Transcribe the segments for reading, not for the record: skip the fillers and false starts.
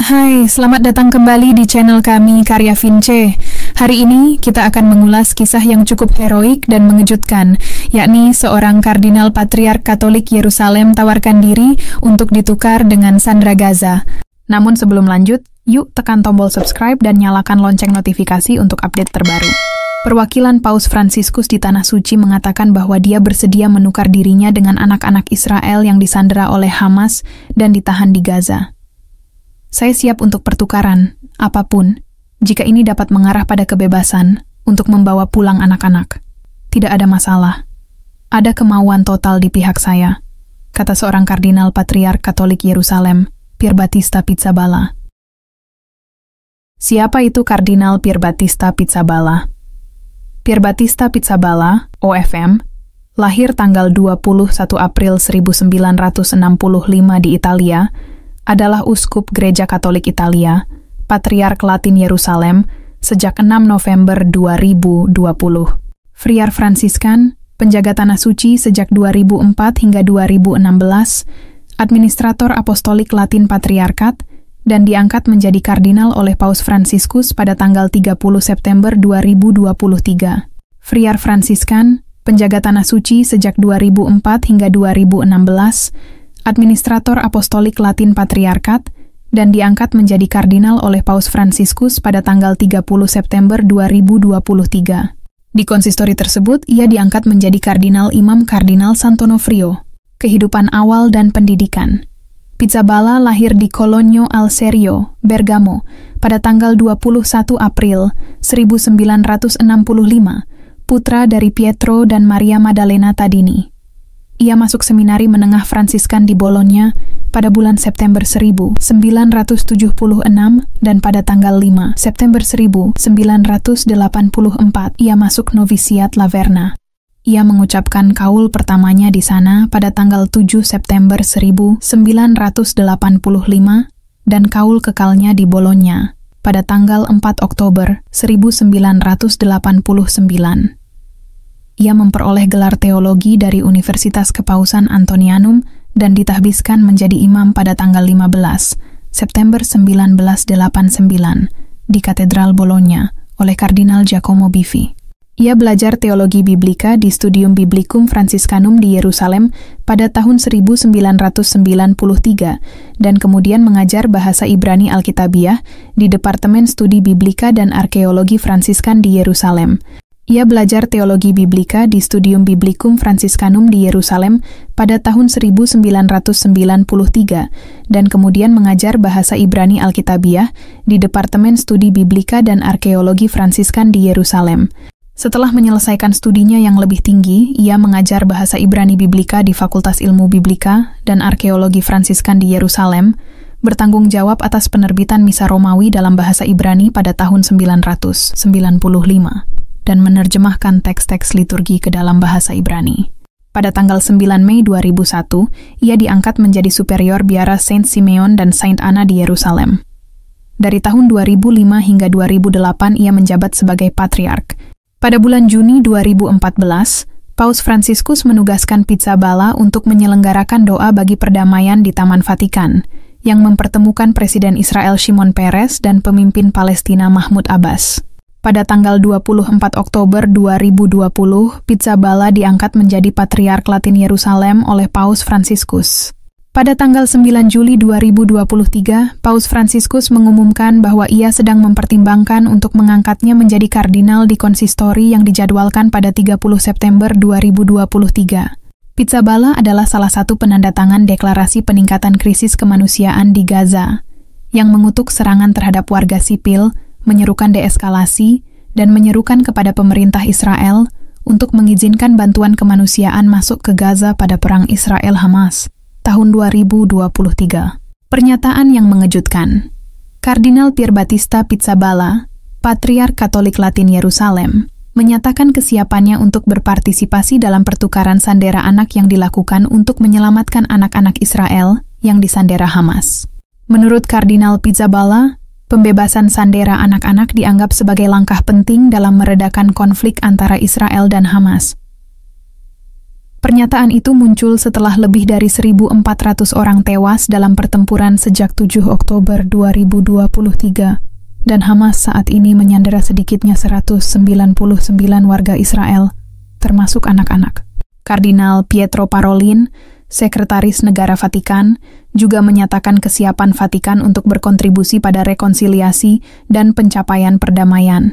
Hai, selamat datang kembali di channel kami Karya Vince. Hari ini kita akan mengulas kisah yang cukup heroik dan mengejutkan, yakni seorang kardinal patriark Katolik Yerusalem tawarkan diri untuk ditukar dengan Sandra Gaza. Namun sebelum lanjut, yuk tekan tombol subscribe dan nyalakan lonceng notifikasi untuk update terbaru. Perwakilan Paus Fransiskus di Tanah Suci mengatakan bahwa dia bersedia menukar dirinya dengan anak-anak Israel yang disandera oleh Hamas dan ditahan di Gaza. Saya siap untuk pertukaran, apapun, jika ini dapat mengarah pada kebebasan untuk membawa pulang anak-anak. Tidak ada masalah. Ada kemauan total di pihak saya, kata seorang kardinal patriark Katolik Yerusalem, Pierbattista Pizzaballa. Siapa itu Kardinal Pierbattista Pizzaballa? Pierbattista Pizzaballa, OFM, lahir tanggal 21 April 1965 di Italia, adalah uskup Gereja Katolik Italia, Patriark Latin Yerusalem, sejak 6 November 2020. Friar Fransiskan, penjaga Tanah Suci sejak 2004 hingga 2016, Administrator Apostolik Latin Patriarkat, dan diangkat menjadi kardinal oleh Paus Fransiskus pada tanggal 30 September 2023. Friar Fransiskan, penjaga Tanah Suci sejak 2004 hingga 2016, Administrator Apostolik Latin Patriarkat, dan diangkat menjadi kardinal oleh Paus Fransiskus pada tanggal 30 September 2023. Di konsistori tersebut, ia diangkat menjadi kardinal Imam Kardinal Sant'Onofrio. Kehidupan awal dan pendidikan. Pizzaballa lahir di Cologno al Serio, Bergamo, pada tanggal 21 April 1965, putra dari Pietro dan Maria Maddalena Tadini. Ia masuk seminari menengah Fransiskan di Bologna pada bulan September 1976 dan pada tanggal 5 September 1984 ia masuk novisiat Laverna. Ia mengucapkan kaul pertamanya di sana pada tanggal 7 September 1985 dan kaul kekalnya di Bologna pada tanggal 4 Oktober 1989. Ia memperoleh gelar teologi dari Universitas Kepausan Antonianum dan ditahbiskan menjadi imam pada tanggal 15 September 1989 di Katedral Bologna oleh Kardinal Giacomo Biffi. Ia belajar teologi biblika di Studium Biblicum Franciscanum di Yerusalem pada tahun 1993 dan kemudian mengajar bahasa Ibrani Alkitabiah di Departemen Studi Biblika dan Arkeologi Fransiskan di Yerusalem. Ia belajar teologi biblika di Studium Biblicum Franciscanum di Yerusalem pada tahun 1993 dan kemudian mengajar bahasa Ibrani Alkitabiah di Departemen Studi Biblika dan Arkeologi Fransiskan di Yerusalem. Setelah menyelesaikan studinya yang lebih tinggi, ia mengajar bahasa Ibrani Biblika di Fakultas Ilmu Biblika dan Arkeologi Fransiskan di Yerusalem, bertanggung jawab atas penerbitan Misa Romawi dalam bahasa Ibrani pada tahun 1995. Dan menerjemahkan teks-teks liturgi ke dalam bahasa Ibrani. Pada tanggal 9 Mei 2001, ia diangkat menjadi superior biara Saint Simeon dan Saint Anna di Yerusalem. Dari tahun 2005 hingga 2008 ia menjabat sebagai patriark. Pada bulan Juni 2014, Paus Fransiskus menugaskan Pizzaballa untuk menyelenggarakan doa bagi perdamaian di Taman Vatikan, yang mempertemukan Presiden Israel Shimon Peres dan pemimpin Palestina Mahmud Abbas. Pada tanggal 24 Oktober 2020, Pizzaballa diangkat menjadi Patriark Latin Yerusalem oleh Paus Fransiskus. Pada tanggal 9 Juli 2023, Paus Fransiskus mengumumkan bahwa ia sedang mempertimbangkan untuk mengangkatnya menjadi kardinal di konsistori yang dijadwalkan pada 30 September 2023. Pizzaballa adalah salah satu penandatangan deklarasi peningkatan krisis kemanusiaan di Gaza, yang mengutuk serangan terhadap warga sipil, menyerukan deeskalasi, dan menyerukan kepada pemerintah Israel untuk mengizinkan bantuan kemanusiaan masuk ke Gaza pada perang Israel-Hamas tahun 2023. Pernyataan yang mengejutkan. Kardinal Pierbattista Pizzaballa, Patriark Katolik Latin Yerusalem, menyatakan kesiapannya untuk berpartisipasi dalam pertukaran sandera anak yang dilakukan untuk menyelamatkan anak-anak Israel yang disandera Hamas. Menurut Kardinal Pizzaballa, pembebasan sandera anak-anak dianggap sebagai langkah penting dalam meredakan konflik antara Israel dan Hamas. Pernyataan itu muncul setelah lebih dari 1.400 orang tewas dalam pertempuran sejak 7 Oktober 2023, dan Hamas saat ini menyandera sedikitnya 199 warga Israel, termasuk anak-anak. Kardinal Pietro Parolin, Sekretaris Negara Vatikan, juga menyatakan kesiapan Vatikan untuk berkontribusi pada rekonsiliasi dan pencapaian perdamaian.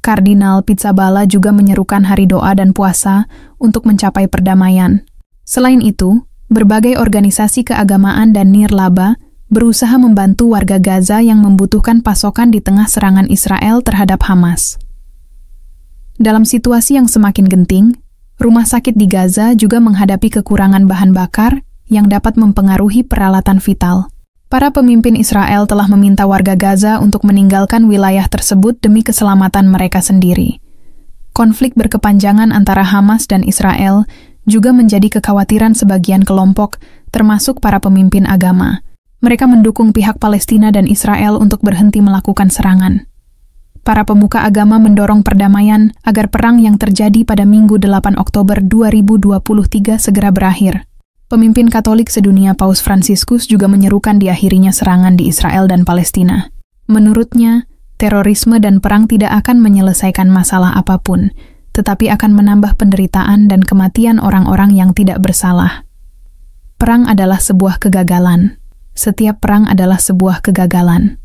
Kardinal Pizzaballa juga menyerukan hari doa dan puasa untuk mencapai perdamaian. Selain itu, berbagai organisasi keagamaan dan nirlaba berusaha membantu warga Gaza yang membutuhkan pasokan di tengah serangan Israel terhadap Hamas. Dalam situasi yang semakin genting, rumah sakit di Gaza juga menghadapi kekurangan bahan bakar yang dapat mempengaruhi peralatan vital. Para pemimpin Israel telah meminta warga Gaza untuk meninggalkan wilayah tersebut demi keselamatan mereka sendiri. Konflik berkepanjangan antara Hamas dan Israel juga menjadi kekhawatiran sebagian kelompok, termasuk para pemimpin agama. Mereka mendukung pihak Palestina dan Israel untuk berhenti melakukan serangan. Para pemuka agama mendorong perdamaian agar perang yang terjadi pada Minggu 8 Oktober 2023 segera berakhir. Pemimpin Katolik sedunia Paus Fransiskus juga menyerukan diakhirinya serangan di Israel dan Palestina. Menurutnya, terorisme dan perang tidak akan menyelesaikan masalah apapun, tetapi akan menambah penderitaan dan kematian orang-orang yang tidak bersalah. Perang adalah sebuah kegagalan. Setiap perang adalah sebuah kegagalan.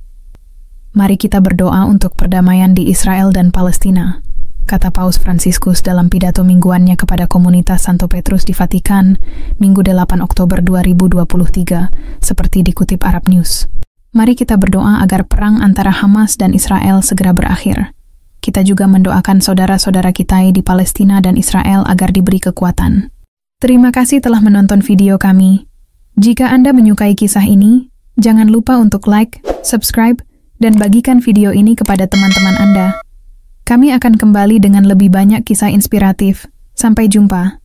Mari kita berdoa untuk perdamaian di Israel dan Palestina, kata Paus Fransiskus dalam pidato mingguannya kepada komunitas Santo Petrus di Vatikan, Minggu 8 Oktober 2023, seperti dikutip Arab News. Mari kita berdoa agar perang antara Hamas dan Israel segera berakhir. Kita juga mendoakan saudara-saudara kita di Palestina dan Israel agar diberi kekuatan. Terima kasih telah menonton video kami. Jika Anda menyukai kisah ini, jangan lupa untuk like, subscribe, dan bagikan video ini kepada teman-teman Anda. Kami akan kembali dengan lebih banyak kisah inspiratif. Sampai jumpa.